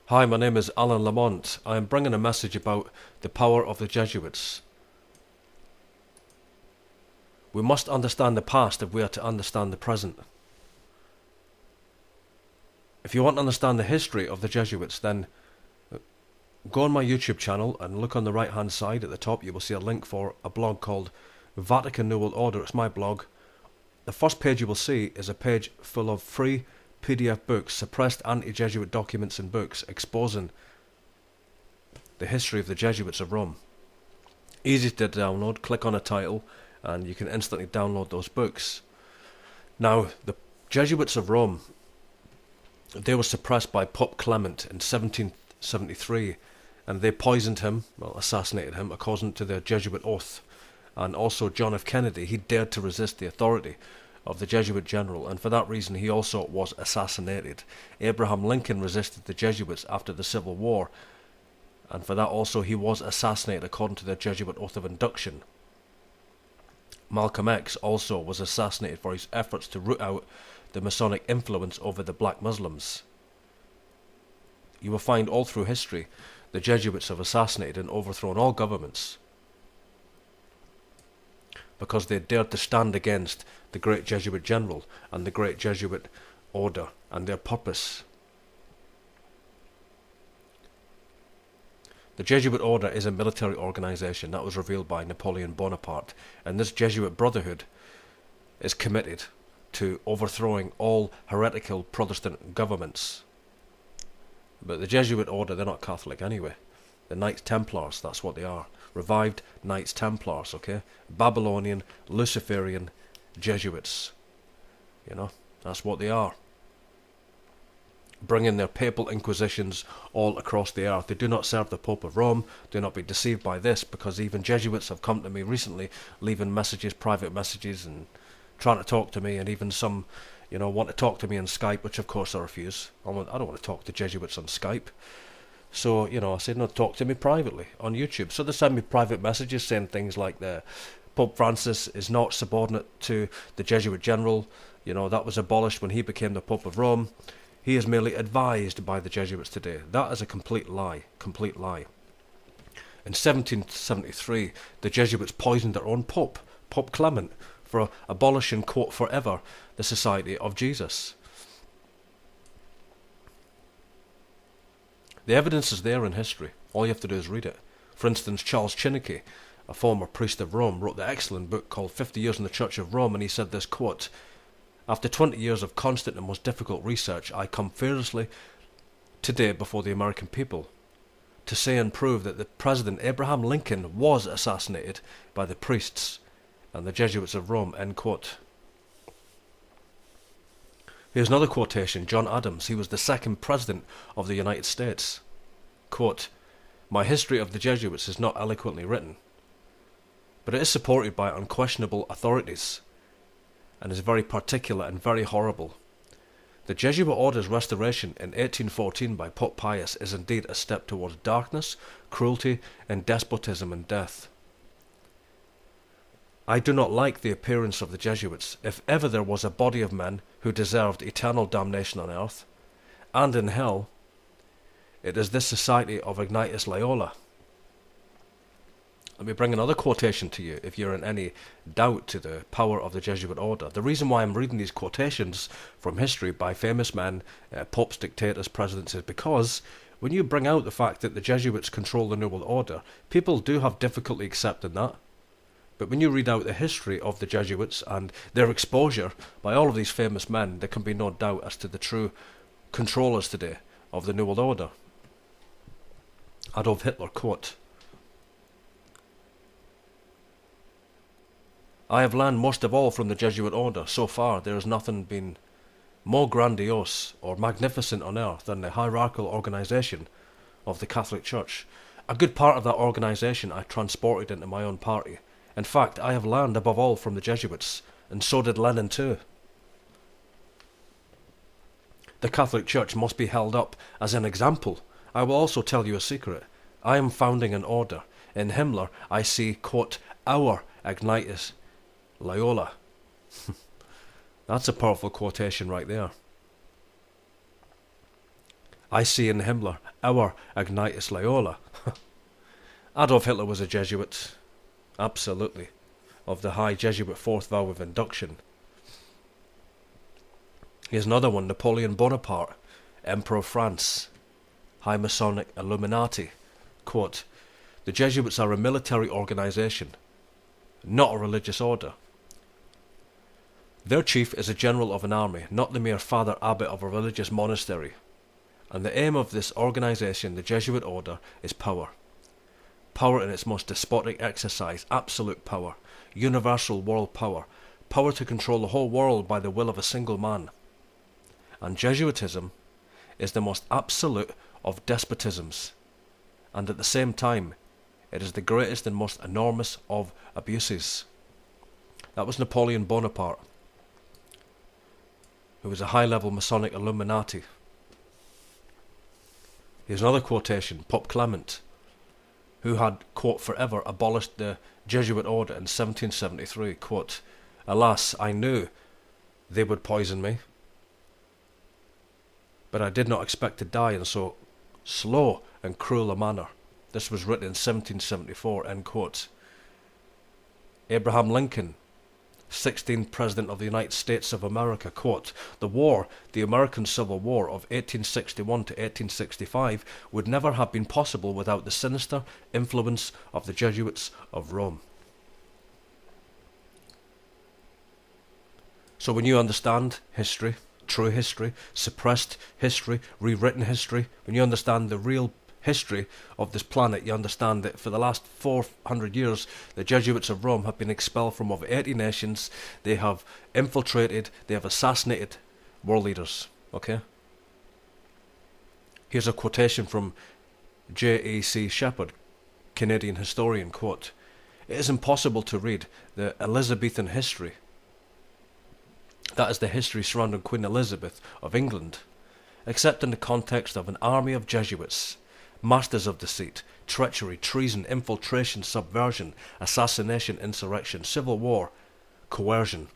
Hi, my name is Alan Lamont. I am bringing a message about the power of the Jesuits. We must understand the past if we are to understand the present. If you want to understand the history of the Jesuits, then go on my YouTube channel and look on the right hand side at the top. You will see a link for a blog called Vatican New World Order. It's my blog. The first page you will see is a page full of free PDF books, suppressed anti-Jesuit documents and books exposing the history of the Jesuits of Rome. Easy to download. Click on a title and you can instantly download those books. Now, the Jesuits of Rome, they were suppressed by Pope Clement in 1773, and they poisoned him, assassinated him, according to their Jesuit oath. And also John F. Kennedy, he dared to resist the authority of the Jesuit general, and for that reason he also was assassinated. Abraham Lincoln resisted the Jesuits after the Civil War, and for that also he was assassinated according to their Jesuit oath of induction. Malcolm X also was assassinated for his efforts to root out the Masonic influence over the black Muslims. You will find all through history the Jesuits have assassinated and overthrown all governments because they dared to stand against the great Jesuit general and the great Jesuit order and their purpose. The Jesuit order is a military organization that was revealed by Napoleon Bonaparte, and this Jesuit brotherhood is committed to overthrowing all heretical Protestant governments. But the Jesuit order, they're not Catholic anyway. The Knights Templars, that's what they are. Revived Knights Templars, okay? Babylonian, Luciferian Jesuits. You know, that's what they are. Bringing their papal inquisitions all across the earth. They do not serve the Pope of Rome. Do not be deceived by this, because even Jesuits have come to me recently, leaving messages, private messages, and trying to talk to me, and even some, want to talk to me on Skype, which of course I refuse. I don't want to talk to Jesuits on Skype. So, I said, no, talk to me privately on YouTube. So they send me private messages saying things like Pope Francis is not subordinate to the Jesuit general. That was abolished when he became the Pope of Rome. He is merely advised by the Jesuits today. That is a complete lie. Complete lie. In 1773, the Jesuits poisoned their own Pope, Pope Clement, for abolishing, quote, forever, the Society of Jesus. The evidence is there in history. All you have to do is read it. For instance, Charles Chinnicky, a former priest of Rome, wrote the excellent book called 50 Years in the Church of Rome, and he said this, quote, "After 20 years of constant and most difficult research, I come fearlessly today before the American people to say and prove that the President Abraham Lincoln was assassinated by the priests and the Jesuits of Rome," end quote. Here's another quotation. John Adams, he was the second President of the United States. Quote, "My history of the Jesuits is not eloquently written, but it is supported by unquestionable authorities, and is very particular and very horrible. The Jesuit order's restoration in 1814 by Pope Pius is indeed a step towards darkness, cruelty, and despotism and death. I do not like the appearance of the Jesuits. If ever there was a body of men who deserved eternal damnation on earth and in hell, it is this society of Ignatius Loyola." Let me bring another quotation to you if you're in any doubt to the power of the Jesuit order. The reason why I'm reading these quotations from history by famous men, popes, dictators, presidents, is because when you bring out the fact that the Jesuits control the New World Order, people do have difficulty accepting that. But when you read out the history of the Jesuits and their exposure by all of these famous men, there can be no doubt as to the true controllers today of the New World Order. Adolf Hitler, quote, "I have learned most of all from the Jesuit order. So far, there has nothing been more grandiose or magnificent on earth than the hierarchical organization of the Catholic Church. A good part of that organization I transported into my own party. In fact, I have learned above all from the Jesuits, and so did Lenin too. The Catholic Church must be held up as an example. I will also tell you a secret. I am founding an order. In Himmler, I see, quote, our Ignatius Loyola." That's a powerful quotation right there. I see in Himmler our Ignatius Loyola. Adolf Hitler was a Jesuit, absolutely, of the high Jesuit fourth vow of induction. Here's another one, Napoleon Bonaparte, Emperor of France, High Masonic Illuminati. Quote, the Jesuits are a military organisation, not a religious order. Their chief is a general of an army, not the mere father abbot of a religious monastery. And the aim of this organisation, the Jesuit order, is power. Power in its most despotic exercise, absolute power, universal world power, power to control the whole world by the will of a single man. And Jesuitism is the most absolute of despotisms, and at the same time, it is the greatest and most enormous of abuses. That was Napoleon Bonaparte, who was a high-level Masonic Illuminati. Here's another quotation, Pope Clement, who had, quote, forever abolished the Jesuit order in 1773, quote, alas, I knew they would poison me, but I did not expect to die in so slow and cruel a manner. This was written in 1774, end quote. Abraham Lincoln, 16th President of the United States of America, quote, the American Civil War of 1861 to 1865 would never have been possible without the sinister influence of the Jesuits of Rome. So when you understand history, true history, suppressed history, rewritten history, when you understand the real history of this planet, you understand that for the last 400 years, the Jesuits of Rome have been expelled from over 80 nations. They have infiltrated, they have assassinated world leaders. Okay? Here's a quotation from J.E.C. Shepherd, Canadian historian, quote, it is impossible to read the Elizabethan history, that is the history surrounding Queen Elizabeth of England, except in the context of an army of Jesuits, masters of deceit, treachery, treason, infiltration, subversion, assassination, insurrection, civil war, coercion,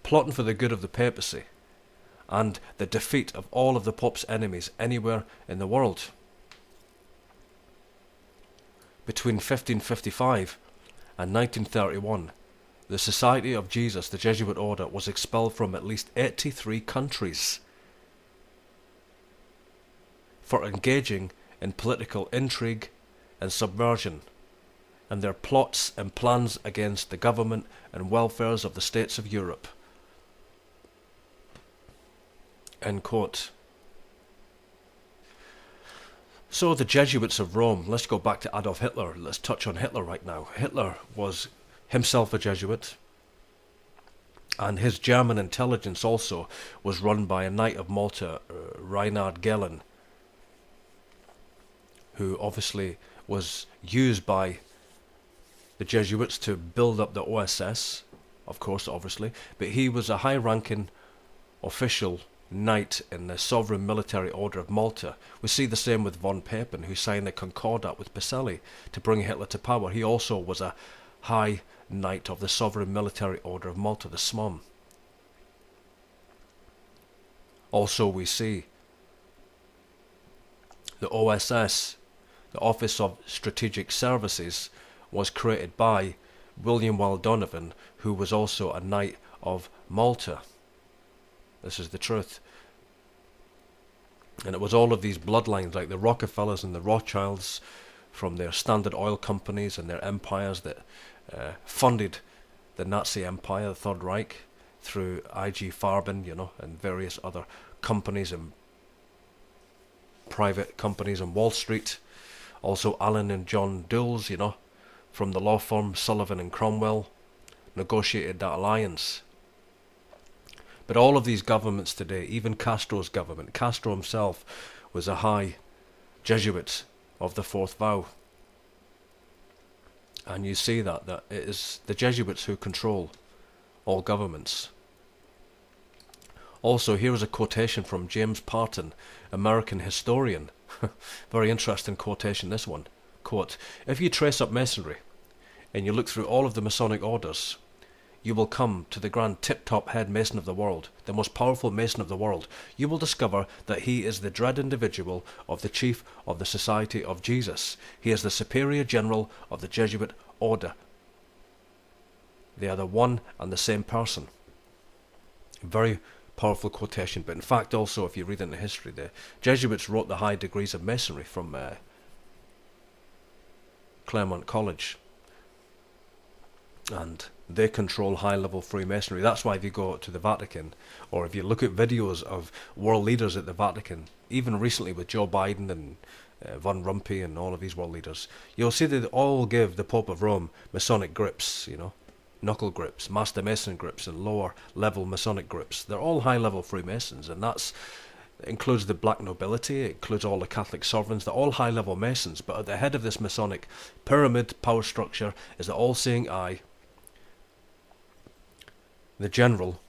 plotting for the good of the papacy, and the defeat of all of the Pope's enemies anywhere in the world. Between 1555 and 1931, the Society of Jesus, the Jesuit order, was expelled from at least 83 countries for engaging in political intrigue and subversion, and their plots and plans against the government and welfares of the states of Europe. End quote. So the Jesuits of Rome, let's go back to Adolf Hitler. Let's touch on Hitler right now. Hitler was himself a Jesuit, and his German intelligence also was run by a Knight of Malta, Reinhard Gehlen, who obviously was used by the Jesuits to build up the OSS, of course, obviously, but he was a high-ranking official knight in the Sovereign Military Order of Malta. We see the same with von Papen, who signed the Concordat with Pacelli to bring Hitler to power. He also was a high knight of the Sovereign Military Order of Malta, the SMOM. Also we see the OSS, the Office of Strategic Services, was created by William Well Donovan, who was also a knight of Malta. This is the truth. And it was all of these bloodlines, like the Rockefellers and the Rothschilds, from their Standard Oil companies and their empires that funded the Nazi Empire, the Third Reich, through IG Farben, and various other companies and private companies on Wall Street. Also Alan and John Dulles, from the law firm Sullivan and Cromwell, negotiated that alliance. But all of these governments today, even Castro's government, Castro himself was a high Jesuit of the fourth vow. And you see that it is the Jesuits who control all governments. Also, here is a quotation from James Parton, American historian. Very interesting quotation, this one. Quote, if you trace up Masonry, and you look through all of the Masonic orders, you will come to the grand tip-top head Mason of the world, the most powerful Mason of the world, you will discover that he is the dread individual of the chief of the Society of Jesus. He is the superior general of the Jesuit order. They are the one and the same person. Very powerful quotation, but in fact also, if you read into history, the Jesuits wrote the high degrees of Masonry from Claremont College, and they control high-level Freemasonry. That's why if you go to the Vatican, or if you look at videos of world leaders at the Vatican, even recently with Joe Biden and Von Rompuy and all of these world leaders, you'll see they all give the Pope of Rome Masonic grips, knuckle grips, Master Mason grips, and lower level Masonic grips. They're all high level Freemasons, and that includes the black nobility, it includes all the Catholic sovereigns. They're all high level Masons, but at the head of this Masonic pyramid power structure is the all-seeing eye, the general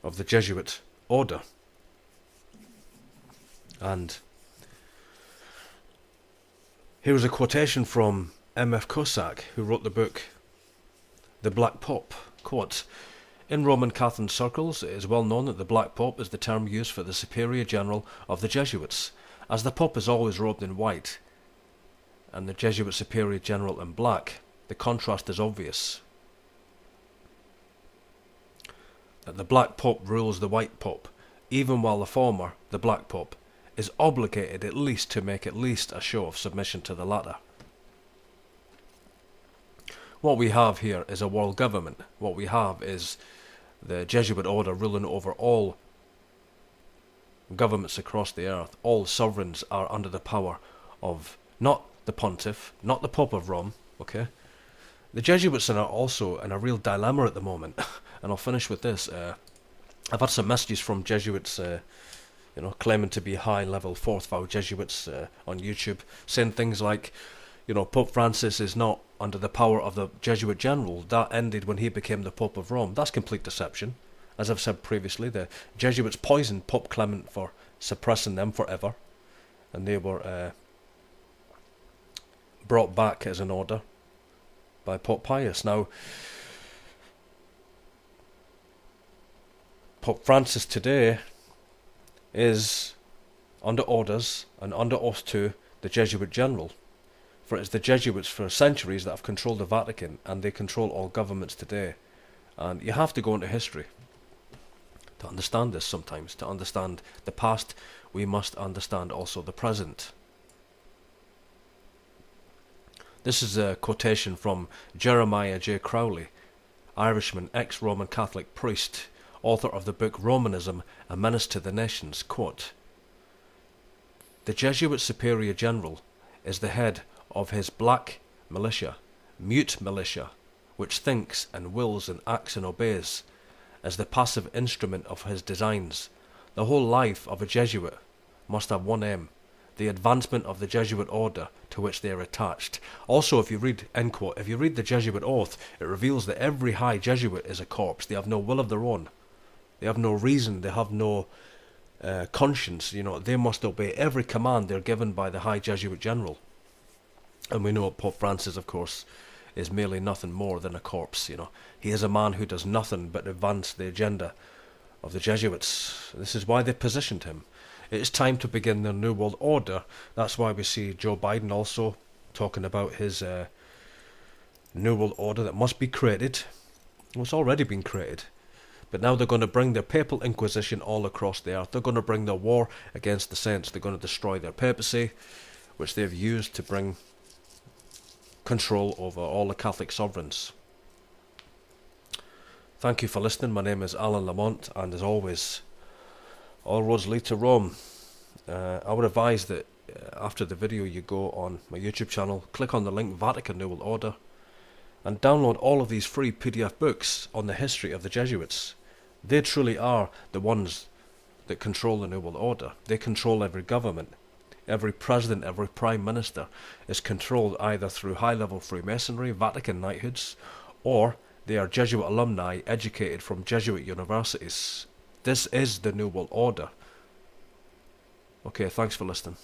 of the Jesuit order. And here's a quotation from M.F. Cossack, who wrote the book The Black Pope. Quote, "In Roman Catholic circles it is well known that the Black Pope is the term used for the superior general of the Jesuits. As the Pope is always robed in white and the Jesuit superior general in black, the contrast is obvious. That the Black Pope rules the White Pope, even while the former, the Black Pope, is obligated at least to make at least a show of submission to the latter. What we have here is a world government. What we have is the Jesuit order ruling over all governments across the earth. All sovereigns are under the power of not the pontiff, not the Pope of Rome, okay? The Jesuits are also in a real dilemma at the moment, and I'll finish with this. I've had some messages from Jesuits, claiming to be high-level fourth vow Jesuits on YouTube, saying things like, Pope Francis is not under the power of the Jesuit general. That ended when he became the Pope of Rome. That's complete deception. As I've said previously, the Jesuits poisoned Pope Clement for suppressing them forever, and they were brought back as an order by Pope Pius. Now, Pope Francis today is under orders and under oath to the Jesuit general. For it's the Jesuits for centuries that have controlled the Vatican, and they control all governments today. And you have to go into history to understand this sometimes. To understand the past, we must understand also the present. This is a quotation from Jeremiah J. Crowley, Irishman, ex-Roman Catholic priest, author of the book Romanism, A Menace to the Nations. Quote, "The Jesuit Superior General is the head of his black militia, mute militia, which thinks and wills and acts and obeys, as the passive instrument of his designs. The whole life of a Jesuit must have one aim, the advancement of the Jesuit order to which they are attached." Also, if you read, end quote, if you read the Jesuit oath, it reveals that every high Jesuit is a corpse. They have no will of their own. They have no reason. They have no conscience. They must obey every command they're given by the high Jesuit general. And we know Pope Francis, of course, is merely nothing more than a corpse. He is a man who does nothing but advance the agenda of the Jesuits. This is why they positioned him. It is time to begin the New World Order. That's why we see Joe Biden also talking about his New World Order that must be created. Well, it's already been created. But now they're going to bring their papal inquisition all across the earth. They're going to bring their war against the saints. They're going to destroy their papacy, which they've used to bring control over all the Catholic sovereigns. Thank you for listening. My name is Alan Lamont, and as always, all roads lead to Rome. I would advise that after the video you go on my YouTube channel, click on the link Vatican New World Order, and download all of these free PDF books on the history of the Jesuits. They truly are the ones that control the New World Order. They control every government. Every president, every prime minister is controlled either through high-level Freemasonry, Vatican knighthoods, or they are Jesuit alumni educated from Jesuit universities. This is the New World Order. Okay, thanks for listening.